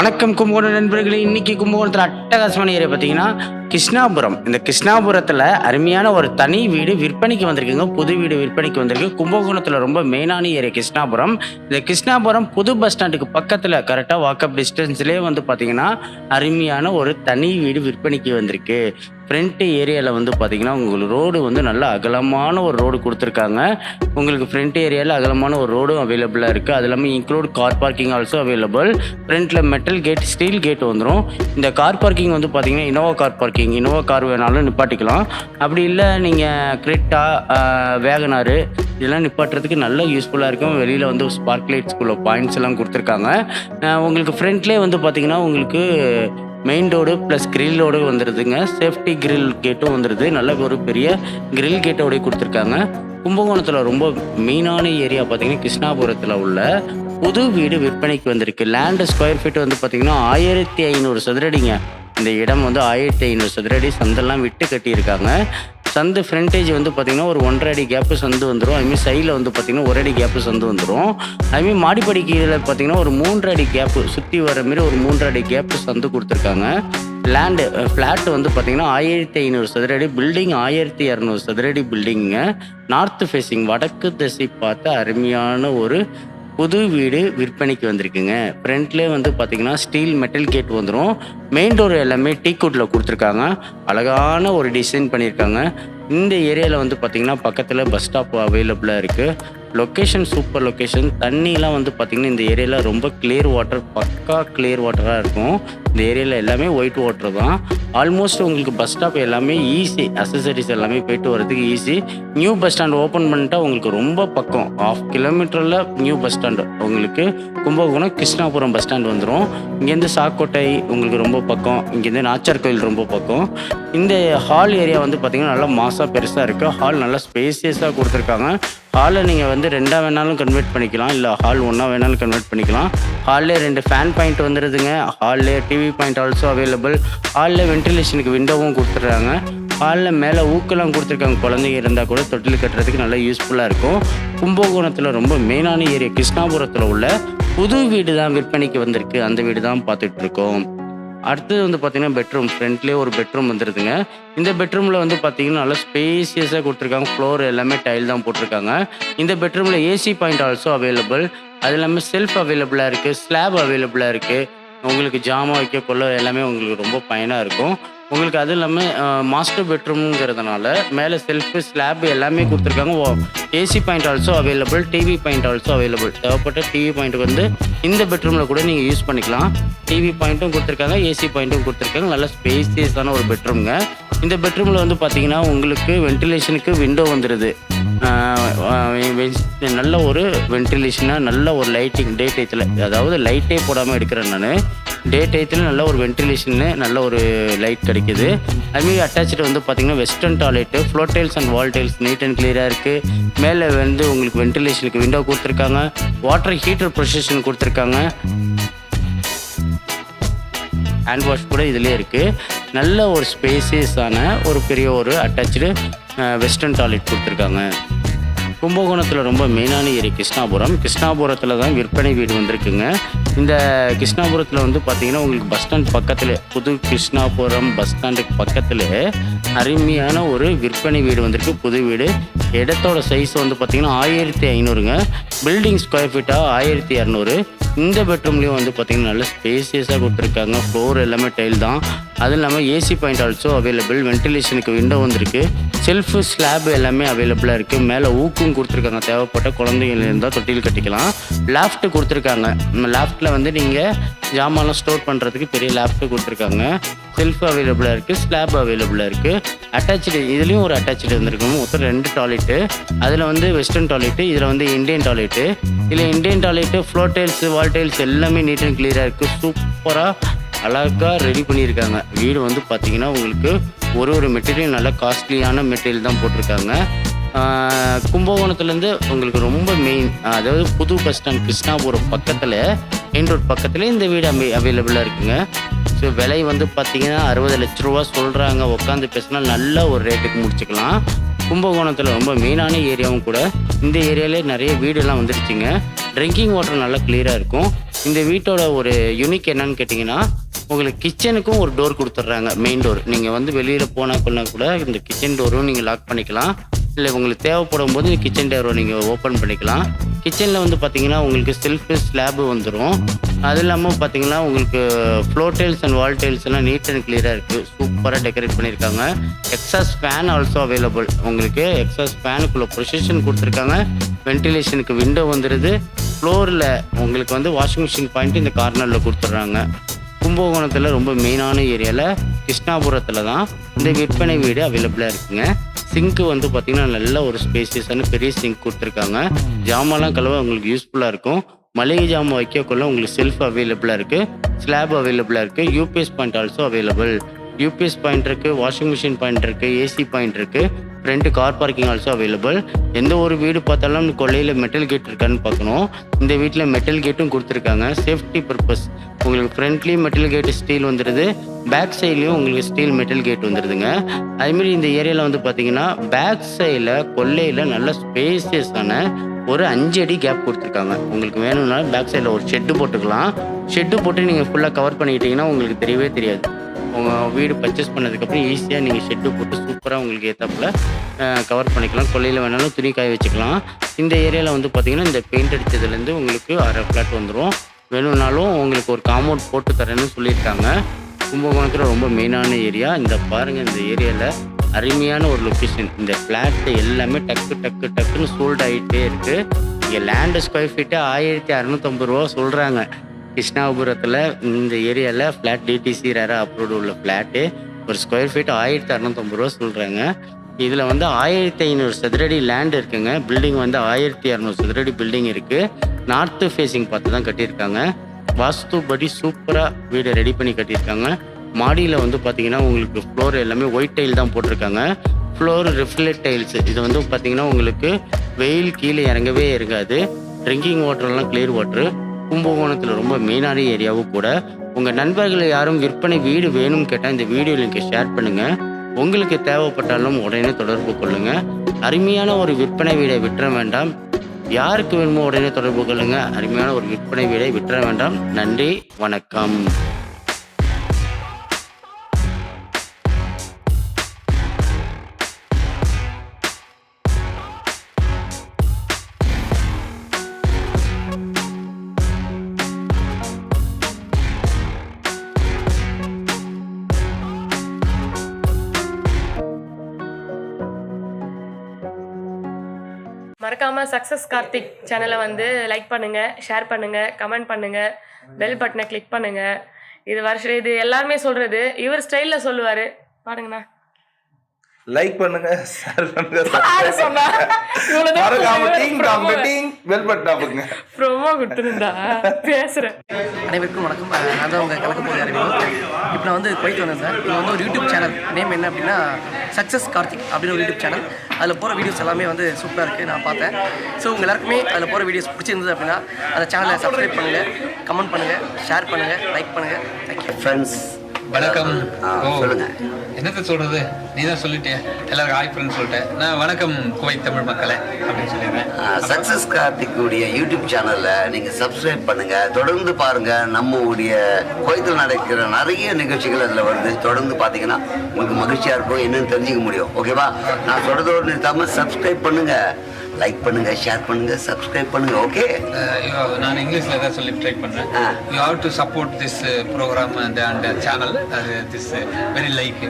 வணக்கம் கும்பகோணம் நண்பர்களே. இன்னைக்கு கும்பகோணத்தில் அட்டகாசமான ஏரியா பார்த்தீங்கன்னா கிருஷ்ணாபுரம். இந்த கிருஷ்ணாபுரத்தில் அருமையான ஒரு தனி வீடு விற்பனைக்கு வந்திருக்குங்க. புது வீடு விற்பனைக்கு வந்திருக்கு. கும்பகோணத்தில் ரொம்ப மெயினான ஏரியா கிருஷ்ணாபுரம். இந்த கிருஷ்ணாபுரம் புது பஸ் ஸ்டாண்டுக்கு பக்கத்தில் கரெக்டாக வாக்கப் டிஸ்டன்ஸ்லேயே வந்து பார்த்தீங்கன்னா அருமையான ஒரு தனி வீடு விற்பனைக்கு வந்திருக்கு. ஃப்ரண்ட் ஏரியாவில் வந்து பார்த்தீங்கன்னா உங்களுக்கு ரோடு வந்து நல்லா அகலமான ஒரு ரோடு கொடுத்துருக்காங்க. உங்களுக்கு ஃப்ரண்ட் ஏரியாவில் அகலமான ஒரு ரோடும் அவைலபிளாக இருக்குது. அது இல்லாமல் include car parking also available. ஃப்ரண்ட்டில் மெட்டல் கேட், ஸ்டீல் கேட் வந்துடும். இந்த கார் பார்க்கிங் வந்து பார்த்தீங்கன்னா Innova car parking, Innova car வேணாலும் நிப்பாட்டிக்கலாம். அப்படி இல்லை நீங்கள் கிரெட்டா, வேகனாரு இதெல்லாம் நிப்பாட்டுறதுக்கு நல்ல யூஸ்ஃபுல்லாக இருக்கும். வெளியில் வந்து ஸ்பார்க் லைட்ஸ்குள்ள பாயிண்ட்ஸ் எல்லாம் கொடுத்துருக்காங்க. உங்களுக்கு ஃப்ரண்ட்லேயே வந்து பார்த்தீங்கன்னா உங்களுக்கு மெயின் ரோடு ப்ளஸ் கிரில்லோடு வந்துடுதுங்க. சேஃப்டி கிரில் கேட்டும் வந்துடுது. நல்ல ஒரு பெரிய கிரில் கேட்டோடய கொடுத்துருக்காங்க. கும்பகோணத்தில் ரொம்ப மெயினான ஏரியா பார்த்தீங்கன்னா கிருஷ்ணாபுரத்தில் உள்ள புது வீடு விற்பனைக்கு வந்திருக்கு. லேண்டு ஸ்கொயர் ஃபீட் வந்து பார்த்தீங்கன்னா 1500 சதுரடிங்க. இந்த இடம் வந்து 1500 சதுரடி. சந்தெல்லாம் விட்டு கட்டியிருக்காங்க. சந்து ஃப்ரண்டேஜ் வந்து பார்த்திங்கன்னா ஒரு 1.5 அடி கேப்பு சந்து வந்துடும். அதுமாதிரி சைடில் வந்து பார்த்திங்கன்னா 1 அடி கேப்பு சந்து வந்துடும். அதுமாதிரி மாடிப்படி கீழே பார்த்திங்கன்னா ஒரு 3 அடி கேப்பு சுற்றி வர மாரி ஒரு 3 அடி கேப்பு சந்து கொடுத்துருக்காங்க. லேண்டு ஃப்ளாட் வந்து பார்த்திங்கன்னா 1500 சதுரடி. பில்டிங் 1200 சதுரடி பில்டிங்க. நார்த்து ஃபேஸிங் வடக்கு திசை பார்த்த அருமையான ஒரு புது வீடு விற்பனைக்கு வந்திருக்குங்க. ஃப்ரண்ட்லேயே வந்து பார்த்தீங்கன்னா ஸ்டீல் மெட்டல் கேட் வந்துடும். மெயின் டோர் எல்லாமே டீக்குட்டில் கொடுத்துருக்காங்க. அழகான ஒரு டிசைன் பண்ணியிருக்காங்க. இந்த ஏரியாவில் வந்து பார்த்திங்கன்னா பக்கத்தில் பஸ் ஸ்டாப் அவைலபிளாக இருக்குது. Location super location. தண்ணிலாம் வந்து பார்த்திங்கன்னா இந்த ஏரியாவில் ரொம்ப கிளியர் வாட்டர், பக்கா கிளியர் வாட்டராக இருக்கும். இந்த ஏரியாவில் எல்லாமே ஒயிட் வாட்டர் தான். ஆல்மோஸ்ட் உங்களுக்கு பஸ் ஸ்டாப் எல்லாமே ஈஸி. அசசரிஸ் எல்லாமே போய்ட்டு வரதுக்கு easy. New bus stand open பண்ணிட்டா உங்களுக்கு ரொம்ப பக்கம். 1/2 கிலோமீட்டரில் நியூ பஸ் ஸ்டாண்டு உங்களுக்கு கும்பகோணம் கிருஷ்ணாபுரம் பஸ் ஸ்டாண்ட் வந்துடும். இங்கேருந்து சாக்கோட்டை உங்களுக்கு ரொம்ப பக்கம். இங்கேருந்து நாச்சார் கோயில் ரொம்ப பக்கம். இந்த ஹால் ஏரியா வந்து பார்த்திங்கன்னா நல்லா மாசாக பெருசாக இருக்குது. ஹால் நல்லா ஸ்பேசியஸாக கொடுத்துருக்காங்க. ஹாலில் நீங்கள் வந்து 2ஆக வேணாலும் கன்வெர்ட் பண்ணிக்கலாம், இல்லை ஹால் 1ஆக வேணாலும் கன்வெர்ட் பண்ணிக்கலாம். ஹாலில் 2 ஃபேன் பாயிண்ட் வந்துடுதுங்க. ஹாலில் டிவி பாயிண்ட் ஆல்சோ அவைலபிள். ஹாலில் வென்டிலேஷனுக்கு விண்டோவும் கொடுத்துட்றாங்க. ஹாலில் மேலே ஊக்கெல்லாம் கொடுத்துருக்காங்க. குழந்தைங்க இருந்தால் கூட தொட்டில் கட்டுறதுக்கு நல்லா யூஸ்ஃபுல்லாக இருக்கும். கும்பகோணத்தில் ரொம்ப மெயினான ஏரியா கிருஷ்ணாபுரத்தில் உள்ள புது வீடு தான் விற்பனைக்கு வந்திருக்கு. அந்த வீடு தான் பார்த்துட்ருக்கோம். அடுத்தது வந்து பார்த்திங்கன்னா பெட்ரூம். ஃப்ரண்ட்லேயே ஒரு பெட்ரூம் வந்துடுதுங்க. இந்த பெட்ரூமில் வந்து பார்த்திங்கன்னா நல்லா ஸ்பேசியஸாக கொடுத்துருக்காங்க. ஃப்ளோர் எல்லாமே டைல் தான் போட்டிருக்காங்க. இந்த பெட்ரூமில் ஏசி பாயிண்ட் ஆல்சோ அவைலபிள். அது இல்லாமல் செல்ஃப் அவைலபிளாக இருக்குது. ஸ்லாப் அவைலபிளாக இருக்குது. உங்களுக்கு ஜாமான் வைக்க கொள்ள எல்லாமே உங்களுக்கு ரொம்ப பயனாக இருக்கும். உங்களுக்கு அது இல்லாமல் மாஸ்டர் பெட்ரூம்ங்கிறதுனால மேலே செல்ஃபு ஸ்லாப் எல்லாமே கொடுத்துருக்காங்க. AC point also available. TV point also available. தேவைப்பட்ட டிவி பாயிண்ட்டுக்கு வந்து இந்த பெட்ரூமில் கூட நீங்கள் யூஸ் பண்ணிக்கலாம். டிவி பாயிண்ட்டும் கொடுத்துருக்காங்க, ஏசி பாயிண்ட்டும் கொடுத்துருக்காங்க. நல்ல ஸ்பேசியஸான ஒரு பெட்ரூம்ங்க. இந்த பெட்ரூமில் வந்து பார்த்தீங்கன்னா உங்களுக்கு வென்டிலேஷனுக்கு விண்டோ வந்துடுது. நல்ல ஒரு வென்டிலேஷனாக நல்ல ஒரு லைட்டிங் டே டயத்தில், அதாவது லைட்டே போடாமல் எடுக்கிறேன் நான். டே டயத்தில் நல்ல ஒரு வென்டிலேஷன்னு நல்ல ஒரு லைட் கிடைக்குது. அதுமாரி அட்டாச்சு வந்து பார்த்திங்கன்னா western toilet, floor tiles and wall tiles neat and கிளியராக இருக்குது. மேலே வந்து உங்களுக்கு வென்டிலேஷனுக்கு விண்டோ கொடுத்துருக்காங்க. வாட்டர் ஹீட்டர் ப்ரொசஷன் கொடுத்துருக்காங்க. ஹேண்ட் வாஷ் கூட இதுலேயே இருக்குது. நல்ல ஒரு ஸ்பேசியஸான ஒரு பெரிய ஒரு அட்டாச்சு வெஸ்டர்ன் டாய்லெட் கொடுத்துருக்காங்க. கும்பகோணத்தில் ரொம்ப மெயினான ஏரியா கிருஷ்ணாபுரம். கிருஷ்ணாபுரத்தில் தான் விற்பனை வீடு வந்திருக்குங்க. இந்த கிருஷ்ணாபுரத்தில் வந்து பார்த்திங்கன்னா உங்களுக்கு பஸ் ஸ்டாண்ட் பக்கத்தில், புது கிருஷ்ணாபுரம் பஸ் ஸ்டாண்டுக்கு பக்கத்தில் அருமையான ஒரு விற்பனை வீடு வந்திருக்கு. புது வீடு. இடத்தோட சைஸ் வந்து பார்த்திங்கன்னா 1500ங்க. Building square ஃபீட்டாக 1200. இந்த பெட்ரூம்லேயும் வந்து பார்த்திங்கன்னா நல்ல ஸ்பேசியஸாக கொடுத்துருக்காங்க. ஃப்ளோர் எல்லாமே டைல் தான். அதுவும் இல்லாமல் ஏசி பாயிண்ட் ஆல்சோ அவைலபிள். வென்டிலேஷனுக்கு விண்டோ வந்துருக்கு. செல்ஃபு ஸ்லாப் எல்லாமே அவைலபிளாக இருக்குது. மேலே ஊக்கும் கொடுத்துருக்காங்க. தேவைப்பட்ட குழந்தைகள் இருந்தால் தொட்டில் கட்டிக்கலாம். லேஃப்ட்டு கொடுத்துருக்காங்க. லேஃப்ட்டில் வந்து நீங்கள் ஜாமான்லாம் ஸ்டோர் பண்ணுறதுக்கு பெரிய லேஃப்ட்டு கொடுத்துருக்காங்க. செல்ஃப் அவைலபிளாக இருக்குது. ஸ்லாப் அவைலபிளாக இருக்குது. அட்டாச்சு இதுலேயும் ஒரு அட்டாச்சு வந்துருக்கும். மொத்தம் 2 டாய்லெட்டு. அதில் வந்து வெஸ்டர்ன் டாய்லெட்டு, இதில் வந்து இந்தியன் டாய்லெட்டு. இதில் இந்தியன் டாய்லெட்டு, ஃப்ளோர் டைல்ஸு, வால் டைல்ஸ் எல்லாமே நீட் அண்ட் கிளியராக இருக்குது. சூப்பராக அழகாக ரெடி பண்ணியிருக்காங்க. வீடு வந்து பார்த்திங்கன்னா உங்களுக்கு ஒரு மெட்டீரியல் நல்ல காஸ்ட்லியான மெட்டீரியல் தான் போட்டிருக்காங்க. கும்பகோணத்துலேருந்து உங்களுக்கு ரொம்ப மெயின், அதாவது புது பஸ் ஸ்டாண்ட் கிருஷ்ணாபுரம் பக்கத்தில், மெயின் ரோட் பக்கத்தில் இந்த வீடு அவைலபிளாக இருக்குங்க. ஸோ விலை வந்து பார்த்திங்கன்னா 60 லட்ச ரூபா சொல்கிறாங்க. உட்காந்து பேசினா நல்ல ஒரு ரேட்டுக்கு முடிச்சுக்கலாம். கும்பகோணத்தில் ரொம்ப மெயினான ஏரியாவும் கூட. இந்த ஏரியாவிலே நிறைய வீடெல்லாம் வந்துருச்சுங்க. ட்ரிங்கிங் வாட்டர் நல்லா கிளியராக இருக்கும். இந்த வீட்டோட ஒரு யூனிக் என்னன்னு கேட்டிங்கன்னா, உங்களுக்கு கிச்சனுக்கும் ஒரு டோர் கொடுத்துட்றாங்க, மெயின் டோர். நீங்கள் வந்து வெளியில் போனால் கூட இந்த கிச்சன் டோரும் நீங்கள் லாக் பண்ணிக்கலாம். இல்லை உங்களுக்கு தேவைப்படும் போது கிச்சன் டோரை நீங்கள் ஓப்பன் பண்ணிக்கலாம். கிச்சனில் வந்து பார்த்தீங்கன்னா உங்களுக்கு செல்ஃபு ஸ்லாபு வந்துடும். அது இல்லாமல் பார்த்தீங்கன்னா உங்களுக்கு floor tiles and wall tiles எல்லாம் நீட் அண்ட் கிளியராக இருக்குது. சூப்பராக டெக்கரேட் பண்ணியிருக்காங்க. Exhaust fan also available. உங்களுக்கு எக்ஸாஸ்ட் ஃபேனுக்குள்ளே ப்ரொசெஷன் கொடுத்துருக்காங்க. வென்டிலேஷனுக்கு விண்டோ வந்துடுது. ஃப்ளோரில் உங்களுக்கு வந்து வாஷிங் மிஷின் பாயிண்ட் இந்த கார்னரில் கொடுத்துட்றாங்க. கும்பகோணத்தில் ரொம்ப மெயினான ஏரியாவில் கிருஷ்ணாபுரத்தில் தான் இந்த விற்பனை வீடு அவைலபிளாக இருக்குங்க. சிங்க்கு வந்து பார்த்திங்கன்னா நல்ல ஒரு ஸ்பேசியஸான பெரிய சிங்க் கொடுத்துருக்காங்க. ஜாமான்லாம் கழுவ உங்களுக்கு யூஸ்ஃபுல்லாக இருக்கும். மளிகை ஜாமான் வைக்கக்குள்ள உங்களுக்கு செல்ஃப் அவைலபிளாக இருக்குது. ஸ்லாப் அவைலபிளாக இருக்குது. UPS point also available. UPS point இருக்குது, வாஷிங் மிஷின் பாயிண்ட் இருக்குது, ஏசி பாயிண்ட் இருக்குது. Front car parking also available. எந்த ஒரு வீடு பார்த்தாலும் கொள்ளையில் மெட்டல் கேட் இருக்கான்னு பார்க்கணும். இந்த வீட்டில் மெட்டல் கேட்டும் கொடுத்துருக்காங்க. சேஃப்டி பர்பஸ் உங்களுக்கு ஃப்ரண்ட்லேயும் மெட்டல் கேட்டு ஸ்டீல் வந்துடுது. பேக் சைட்லேயும் உங்களுக்கு ஸ்டீல் மெட்டல் கேட் வந்துடுதுங்க. அதுமாரி இந்த ஏரியாவில் வந்து பார்த்தீங்கன்னா பேக் சைடில் கொள்ளையில் நல்ல ஸ்பேசியஸான ஒரு 5 அடி கேப் கொடுத்துருக்காங்க. உங்களுக்கு வேணும்னா பேக் சைடில் ஒரு ஷெட்டு போட்டுக்கலாம். ஷெட்டு போட்டு நீங்கள் ஃபுல்லாக கவர் பண்ணிக்கிட்டிங்கன்னா உங்களுக்கு தெரியவே தெரியாது. உங்கள் வீடு பர்ச்சேஸ் பண்ணதுக்கப்புறம் ஈஸியாக நீங்கள் ஷெட்டு போட்டு சூப்பராக உங்களுக்கு ஏற்றாப்புல கவர் பண்ணிக்கலாம். கொள்ளையில் வேணாலும் துணி காய வச்சுக்கலாம். இந்த ஏரியாவில் வந்து பார்த்திங்கன்னா இந்த பெயிண்ட் அடித்ததுலேருந்து உங்களுக்கு 1/2 ஃப்ளாட் வந்துடும். வேணும்னாலும் உங்களுக்கு ஒரு காம்பவுண்ட் போட்டு தரேன்னு சொல்லியிருக்காங்க. கும்பகோணத்தில் ரொம்ப மெயினான ஏரியா. இந்த பாருங்கள், இந்த ஏரியாவில் அருமையான ஒரு லொக்கேஷன். இந்த ஃப்ளாட்டு எல்லாமே டக்குன்னு சோல்ட் ஆகிட்டே இருக்குது. இங்கே லேண்டு ஸ்கொயர் ஃபீட்டு 1650 ரூபா சொல்கிறாங்க. கிருஷ்ணாபுரத்தில் இந்த ஏரியாவில் ஃப்ளாட் டிடிசி ரேரா அப்ரூவ்டு உள்ள ஃப்ளாட்டு ஒரு ஸ்கொயர் ஃபீட் 1650 ரூபா சொல்கிறாங்க. இதில் வந்து 1500 சதுரடி லேண்ட் இருக்குங்க. பில்டிங் வந்து 1200 சதுரடி பில்டிங் இருக்குது. நார்த்து ஃபேஸிங் பார்த்து தான் கட்டியிருக்காங்க. வாஸ்து படி சூப்பராக வீடை ரெடி பண்ணி கட்டியிருக்காங்க. மாடியில் வந்து பார்த்திங்கன்னா உங்களுக்கு ஃப்ளோர் எல்லாமே ஒயிட் டைல் தான் போட்டிருக்காங்க. Floor reflect tiles. இது வந்து பார்த்திங்கன்னா உங்களுக்கு வெயில் கீழே இறங்கவே இருக்காது. ட்ரிங்கிங் வாட்டர்லாம் கிளியர் வாட்ரு. கும்பகோணத்தில் ரொம்ப மெயினான ஏரியாவும் கூட. உங்கள் நண்பர்கள் யாரும் விற்பனை வீடு வேணும்னு கேட்டால் இந்த வீடியோ லிங்கை ஷேர் பண்ணுங்கள். உங்களுக்கு தேவைப்பட்டாலும் உடனே தொடர்பு கொள்ளுங்கள். அருமையான ஒரு விற்பனை வீடை விட்டுற வேண்டாம். யாருக்கு வேணுமோ உடனே தொடர்பு கொள்ளுங்கள். அருமையான ஒரு விற்பனை வீடை விட்டுற வேண்டாம். நன்றி, வணக்கம். மறக்காமல் சக்ஸஸ் கார்த்திக் சேனலை வந்து லைக் பண்ணுங்கள், ஷேர் பண்ணுங்கள், கமெண்ட் பண்ணுங்கள், பெல் பட்டனை கிளிக் பண்ணுங்கள். இது எல்லாருமே சொல்கிறது. இவர் ஸ்டைலில் சொல்லுவார். பாருங்கண்ணா. லைக் பண்ணுங்க, ஷேர் பண்ணுங்க, பெல் பட்டன் அமுக்குங்க. ப்ரோமோ கொடுத்துருந்தா பேசுகிறேன். அனைவருக்கும் வணக்கம். நான் தான் உங்கள் கலக்க போகிற அறிவியல். இப்போ நான் வந்து குவைத் வந்தேன் சார். இது வந்து ஒரு யூடியூப் சேனல். நேம் என்ன அப்படின்னா சக்ஸஸ் கார்த்திக் அப்படின்னு ஒரு யூடியூப் சேனல். அதில் போகிற வீடியோஸ் எல்லாமே வந்து சூப்பராக இருக்குது, நான் பார்த்தேன். ஸோ உங்கள் எல்லாருக்குமே அதில் போகிற வீடியோஸ் பிடிச்சிருந்தது அப்படின்னா அந்த சேனலை சப்ஸ்கிரைப் பண்ணுங்கள், கமெண்ட் பண்ணுங்கள், ஷேர் பண்ணுங்கள், லைக் பண்ணுங்கள். Thank you friends. வணக்கம். சொல்லுங்க, என்னத்த சொல்றது, நீ தான் சொல்லிட்டே. எல்லாருக்கும் ஹாய் ஃப்ரெண்ட்ஸ் சொல்லிட்டேன். நான் வணக்கம் குவைத் தமிழ் மக்களே அப்படின்னு சொல்லிடுறேன். சக்ஸஸ் கார்த்திக்குடைய யூடியூப் சேனல்ல நீங்க சப்ஸ்கிரைப் பண்ணுங்க, தொடர்ந்து பாருங்க. நம்ம உடைய குவைத்தில் நடக்கிற நிறைய நிகழ்ச்சிகள் அதில் வருது. தொடர்ந்து பார்த்தீங்கன்னா உங்களுக்கு மகிழ்ச்சியா இருக்கும், என்னன்னு தெரிஞ்சுக்க முடியும். ஓகேவா? நான் சொல்றதோடு நிறுத்தாம சப்ஸ்கிரைப் பண்ணுங்க, லைக் பண்ணுங்க, ஷேர் பண்ணுங்க, சப்ஸ்கிரைப் பண்ணுங்க. ஓகே, நான் இங்கிலீஷ்ல தான் சொல்லி ட்ரை பண்றேன். You have to support this program and channel. This very like